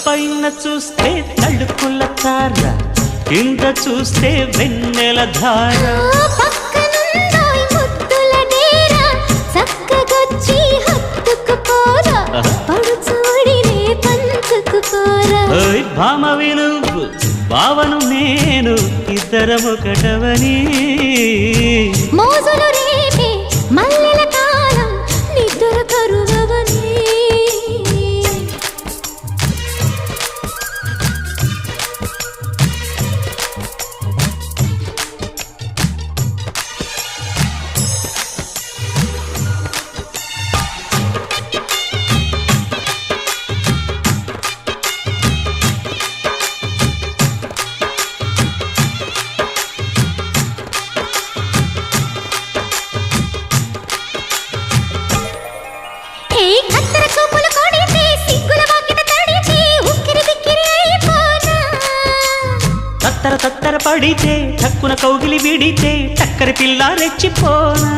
పైన చూస్తే తడుకుల తార, కింద చూస్తే వెన్నెల ధార. పక్కనుందోయ్ ముద్దుల డేరా, చక్కగొచ్చి హత్తుకుపోరా, పడుచూడినే పంచుకుపోరా. భామ విలువు భావను నేను, ఇద్దరమొకటవని. మోజులు రేపే మల్లెల కాలం, నిద్ర కరువవని. తత్తర తత్తర పడితే, తక్కున కౌగిలి విడితే, చక్కరి పిల్ల రెచ్చిపోనా.